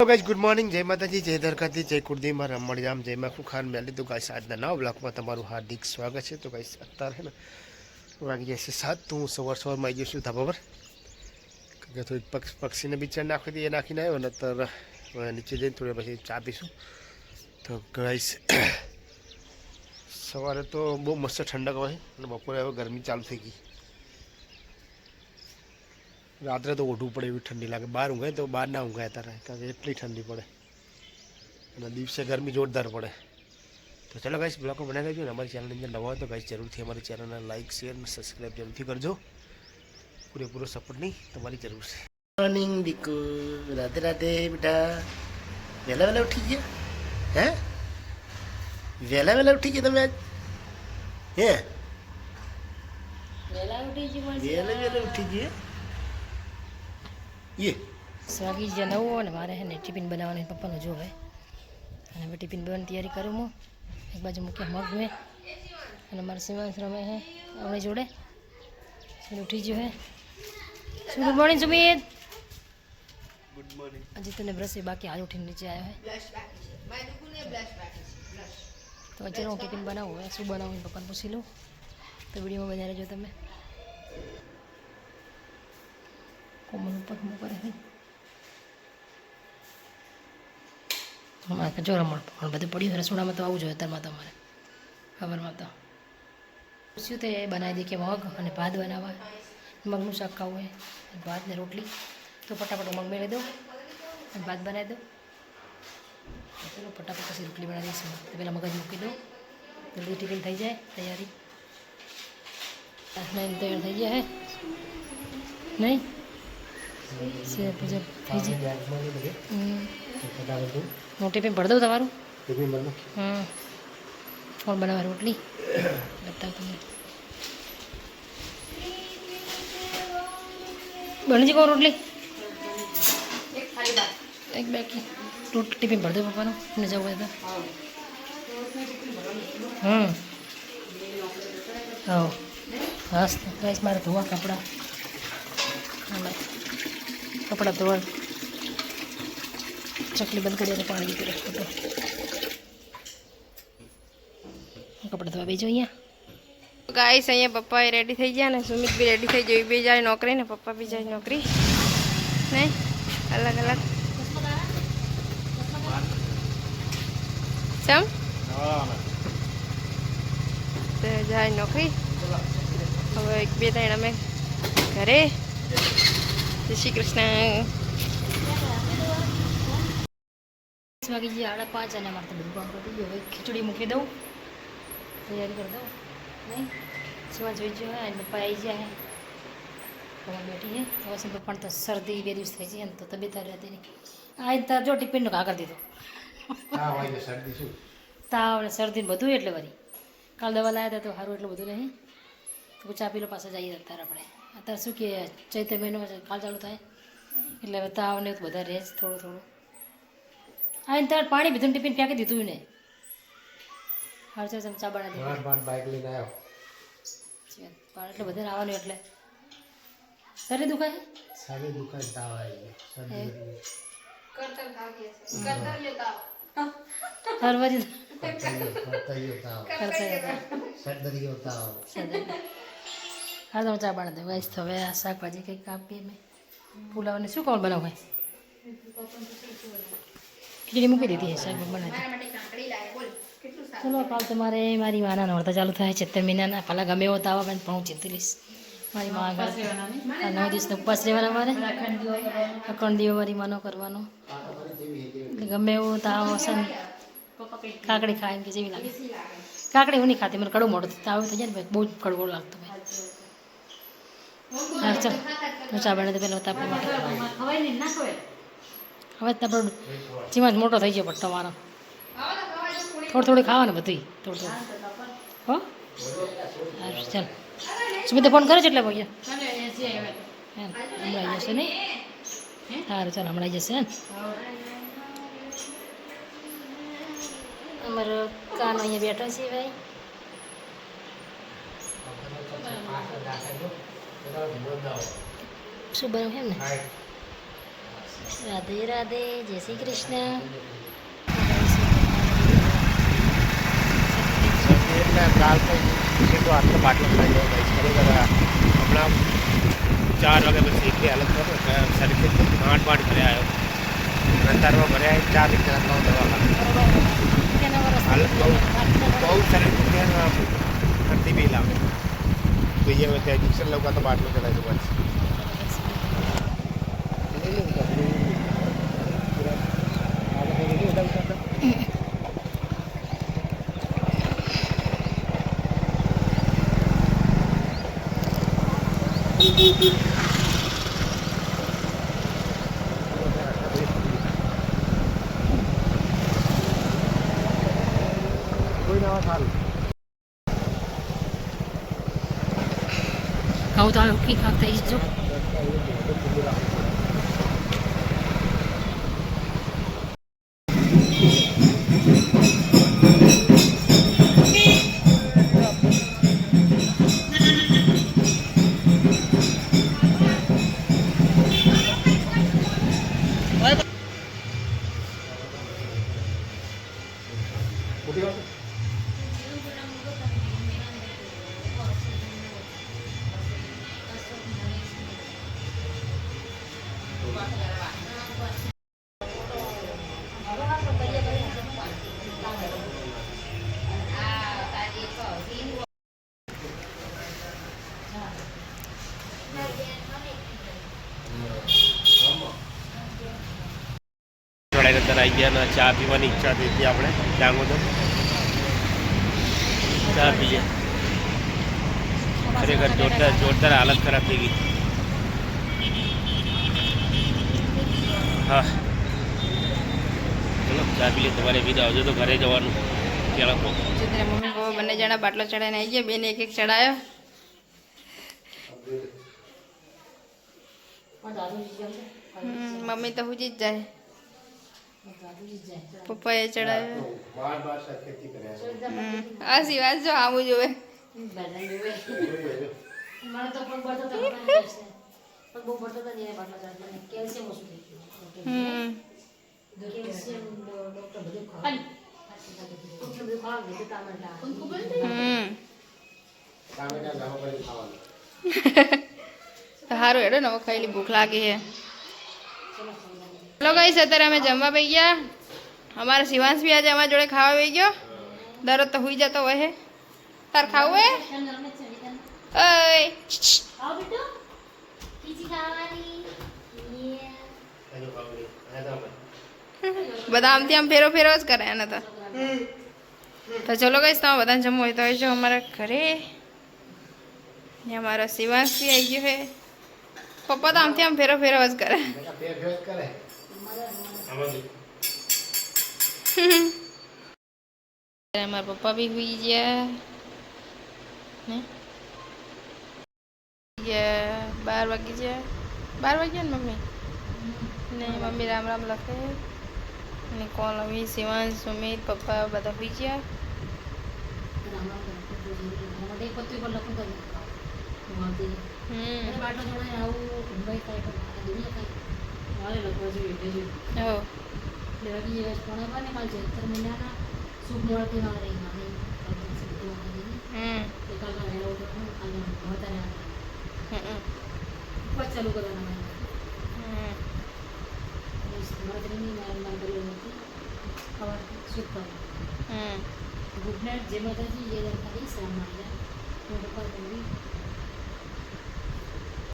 तो guys good morning जय माता जी जय द्वारकाधी जय कुलदेव मां रमणजाम जय माखू खान मैली तो गाइस आज नवा ब्लॉकમાં તમારું હાર્દિક સ્વાગત છે. તો ગાइस અત્યારે છે ને વાગી જશે 7 તો હું સવાર માં આવી જશું ધાબા પર કે થોડીક પક્ષીને બિચાર નાખી દઈએ નાખીને આવ્યો ને તો નીચે જઈને થોડી પછી ચા પીશું. તો ગાइस સવારે તો બહુ મસ્ત ઠંડક હોય અને બપોરે હવે ગરમી ચાલુ થઈ ગઈ. રાત્રે તો ઓઢવું પડે એવી ઠંડી લાગે. બહાર ઊંઘાય તો બહાર ના ઊંઘાય અત્યારે કારણ કે એટલી ઠંડી પડે અને દિવસે ગરમી જોરદાર પડે. તો ચલો ગાઈસ બ્લોગ બનાવી લેજો ને અમારી ચેનલની અંદર નવા હોય તો ગાઈસ જરૂરથી અમારી ચેનલને લાઇક શેર અને સબસ્ક્રાઈબ જરૂરથી કરજો. પૂરેપૂરો સપોર્ટની તમારી જરૂર છે. મોર્નિંગ દીકુ રાધે રાધે બેટા. વહેલા વહેલા ઉઠી ગયા હે? વહેલા વહેલા ઉઠી ગયા તમે આજ હે? વહેલા ઉઠી ગયા વહેલા ઉઠી ગયા ये સ્વાગી જ નવો ને મારે હે ને ટિફિન બનાવવાની પપ્પાનો જો હે અને હવે ટિફિન બનાવવાની તૈયારી કરું હું. એક બાજુ મૂક્યા મગ મેં અને મારા સિવાંશ રમે હે આપણી જોડે. ઉઠી ગયો હે. શું good morning Sumit. Good morning. હજી તને બ્રશ બાકી હાલ ઉઠીને નીચે આવ્યો હે. તો અત્યારે હું ટિફિન બનાવું હે શું બનાવું પપ્પાને પૂછી લઉં તો વિડીયોમાં બનાવી રહેજો તમે. કોમલ ઉપર હું કરે છે અમારે જો રમણ પણ બધું પડ્યું રસોડામાં તો આવું જોઈએ અત્યારમાં તમારે ખબરમાં તો પૂછ્યું તો એ બનાવી દે કે મગ અને ભાત બનાવવા મગનું શાક ખાવું હોય ભાત ને રોટલી તો ફટાફટ મગ મેળવી દઉં અને ભાત બનાવી દઉં. ચલો ફટાફટ પછી રોટલી બનાવી દઈશું તો પહેલાં મગજ મૂકી દઉં જલ્દી ટિફિન થઈ જાય તૈયારી તૈયાર થઈ જાય હે નહીં से पूजा થઈ જાય. હું ટિફિન ભરી દઉં તમારું. કોણ બનાવવા રોટલી બતાવ તમે બનજી કોણ રોટલી એક બાકી ટિફિન ભરી દઉં પપ્પાનું એમને જવું હોય તો. હા હાસ ગાઈસ મારે ધોવા કપડાં કપડાં ધોવા ચકલી બંધ કરી પાણી દીધું રાખતું તો કપડાં ધોવા બીજો અહીંયા ગાઈસ અહીંયા પપ્પા એ રેડી થઈ ગયા ને સુમિત બી રેડી થઈ ગયું. બે જાય નોકરી ને પપ્પા બી જાય નોકરી નહીં અલગ અલગ સમ તો જાય નોકરી. હવે એક બે ત્રણ અમે ઘરે. જય શ્રી કૃષ્ણ. વાગી ગયા 5:30 અને અમારે તો બધું કામ કરી ગયું. હવે ખીચડી મૂકી દઉં તૈયારી કરી દઉં નહીં સુવા જોઈ ગયો હોય પપ્પા આવી ગયા હે હવે બેઠી હે. હવે શું પણ તો શરદી 2 દિવસ થઈ છે ને તો તબિયત સારી હતી નહીં. આ તો જો ટિફિનનું કાગળ દીધું તાવ ને શરદી બધું એટલે વળી કાલ દવા લાવ્યા હતા તો સારું એટલું બધું નહીં તો ચા પીલો પાછા જઈએ અત્યારે આપણે. અત્યારે શું કે ચૈત્ર મહિનો કાલ ચાલુ થાય એટલે હવે તાવ ને બધા રહે થોડું થોડું. આને તાર પાણી બીધું ટિફિન ફેંકી દીધું ને હાર છે ચા બનાવી દીધું બાઇક લઈને આવ્યો એટલે બધા આવવાનું એટલે શરીર દુખાય તાવ આવી હા તો ચા બનાવી દઉં ગાઈસ. તો હવે આ શાકભાજી કંઈક કાપીએ મેં પુલાવને શું કોણ બનાવું હોય ખીચડી મૂકી દીધી શાક બનાવી. ચલો કાલ તમારે મારી માના નોરતા ચાલુ થાય 17 મહિનાના. પહેલાં ગમે એવો તાવ આવે પણ હું ચિંતી લઈશ. મારી મા આગળ 9 દિવસનો ઉપવાસ રહેવાના મારે અખંડ દીવો મારી માનો કરવાનો એટલે ગમે એવું તાવ હશે ને કાકડી ખાય એમ કે જેવી લાગે. કાકડી હું નહીં ખાતી મને કડવું મોડું તાવ થઈ જાય ને ભાઈ બહુ જ કડવો લાગતો ભાઈ. હા ચાલ હું ચા બનાવી દઉં પહેલાં તાપવા માટે. હવે તાપડો ચીમાં જ મોટો થઈ ગયો પણ તમારો થોડું થોડું ખાવાનું બધું થોડું થોડું હો. ચાલ સુમિતે ફોન કરે છે એટલે ભાઈ હમણાં આવી જશે નહીં. સારું ચાલ હમણાં આવી જશે ને. અમારો કાનો અહીંયા બેઠો છે ભાઈ. શું બનાવ્યું એમ ને રાધે રાધે, જય શ્રી કૃષ્ણ. એટલે કાલ તો સીધો આટલો બાટલો ખાઈ ગયો ભાઈ ખરેખર હમણાં 4 વાગે પછી એટલી હાલત કરો સરખી 8 ઘરે આવ્યો અંધારમાં ઘરે આવી 4 રીતે દવાખાના હાલત બહુ શરીર ઠંડી બી લાગે જોઈએ હવે ત્યાં ઇન્જેક્શન લઉં તો બાટલો ચલાવી દઉં બસ કોઈ ના સારું ખાવું તો કી ખાતા ઈ જો મોટી વાત થોડા અંદર આવી ગયા ને ચા પીવાની ઈચ્છા થઈ હતી આપણે ડાંગોદર ચા પીએ ખરેખર જોરદાર હાલત ખરાબ થઈ ગઈ હા ચલો ચા પીએ તમારે બીજા આવજો તો ઘરે જવાનું ક્યાં મમ્મી પપ્પા બંને જણા બાટલો ચડાવીને આવી ગયા બેને એક ચડાયો મમ્મી તો હુજી જ જાય પપ્પાએ ચડાવ્યો આ સિવાય જો આવું જોવે સારું હેડો ને હવે ખાઈ ભૂખ લાગી છે ચલો ગઈ અત્યારે અમે જમવા પઈ ગયા અમારા શિવાંશ બી આજે અમારા જોડે ખાવા પઈ ગયો દરરોજ તો હુઈ જતો હોય તાર ખાવું હે બધા આમથી આમ ફેરો ફેરો જ કરે એને તો ચલો ગઈ તમે બધાને જમવું હોય તો આવી જાઓ અમારા ઘરે ને અમારો શિવાંશ બી આવી ગયો હે પપ્પા તો આમથી આમ ફેરો ફેરો જ કરે અમારા પપ્પા બી હુઈ ગયા ને 12 વાગી ગયા 12 વાગ્યા ને મમ્મી ને મમ્મી રામ રામ લખે અને કોણ આવી શિવાંશ સુમિત પપ્પા બધા હુઈ ગયા ચાલુ કરવાના ગુડ નાઇટ જય માતાજી જય દ્વારકાધીશ રામ માતા પપ્પા